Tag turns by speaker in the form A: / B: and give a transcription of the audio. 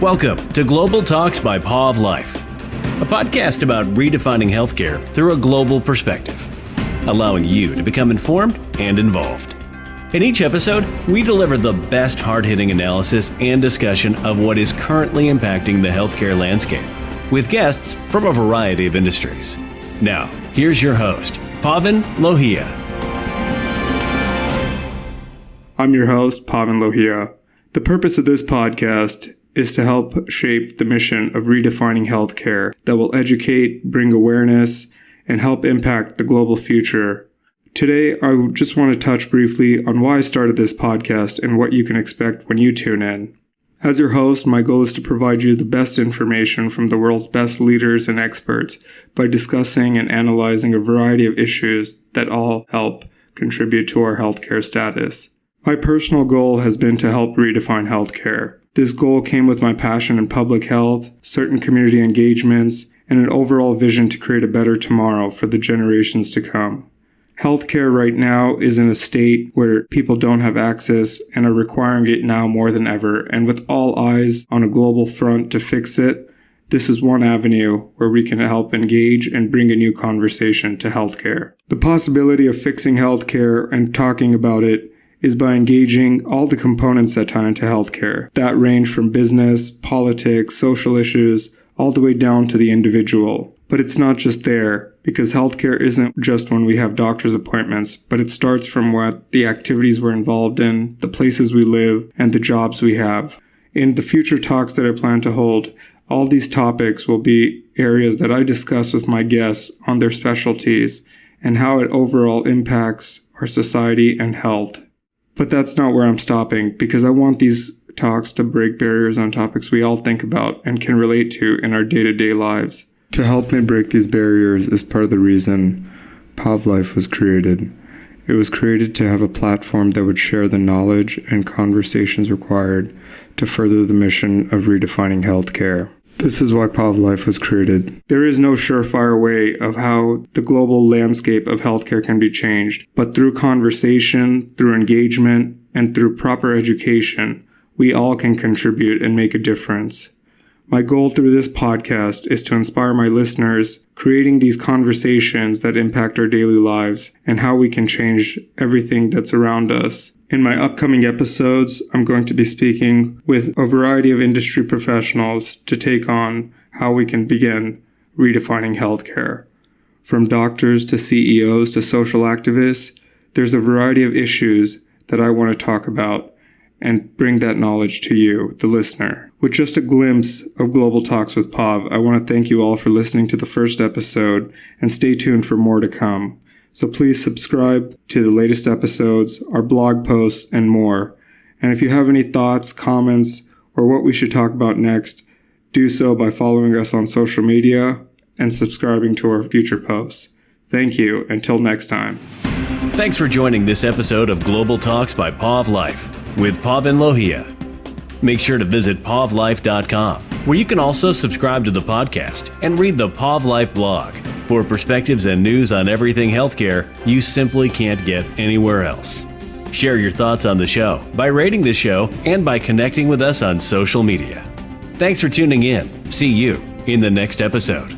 A: Welcome to Global Talks by PavLyfe, a podcast about redefining healthcare through a global perspective, allowing you to become informed and involved. In each episode, we deliver the best hard-hitting analysis and discussion of what is currently impacting the healthcare landscape, with guests from a variety of industries. Now, here's your host, Pavan Lohia.
B: I'm your host, Pavan Lohia. The purpose of this podcast is to help shape the mission of redefining healthcare that will educate, bring awareness, and help impact the global future. Today, I just want to touch briefly on why I started this podcast and what you can expect when you tune in. As your host, my goal is to provide you the best information from the world's best leaders and experts by discussing and analyzing a variety of issues that all help contribute to our healthcare status. My personal goal has been to help redefine healthcare. This goal came with my passion in public health, certain community engagements, and an overall vision to create a better tomorrow for the generations to come. Healthcare right now is in a state where people don't have access and are requiring it now more than ever. And with all eyes on a global front to fix it, this is one avenue where we can help engage and bring a new conversation to healthcare. The possibility of fixing healthcare and talking about it is by engaging all the components that tie into healthcare. That range from business, politics, social issues, all the way down to the individual. But it's not just there, because healthcare isn't just when we have doctor's appointments, but it starts from what the activities we're involved in, the places we live, and the jobs we have. In the future talks that I plan to hold, all these topics will be areas that I discuss with my guests on their specialties and how it overall impacts our society and health. But that's not where I'm stopping, because I want these talks to break barriers on topics we all think about and can relate to in our day-to-day lives. To help me break these barriers is part of the reason PavLyfe was created. It was created to have a platform that would share the knowledge and conversations required to further the mission of redefining healthcare. This is why PavLyfe was created. There is no surefire way of how the global landscape of healthcare can be changed, but through conversation, through engagement, and through proper education, we all can contribute and make a difference. My goal through this podcast is to inspire my listeners, creating these conversations that impact our daily lives and how we can change everything that's around us. In my upcoming episodes, I'm going to be speaking with a variety of industry professionals to take on how we can begin redefining healthcare. From doctors to CEOs to social activists, there's a variety of issues that I want to talk about and bring that knowledge to you, the listener. With just a glimpse of Global Talks with Pav, I want to thank you all for listening to the first episode and stay tuned for more to come. So please subscribe to the latest episodes, our blog posts, and more. And if you have any thoughts, comments, or what we should talk about next, do so by following us on social media and subscribing to our future posts. Thank you. Until next time.
A: Thanks for joining this episode of Global Talks by PavLyfe with Pavan Lohia. Make sure to visit PavLyfe.com, where you can also subscribe to the podcast and read the PavLyfe blog for perspectives and news on everything healthcare you simply can't get anywhere else. Share your thoughts on the show by rating the show and by connecting with us on social media. Thanks for tuning in. See you in the next episode.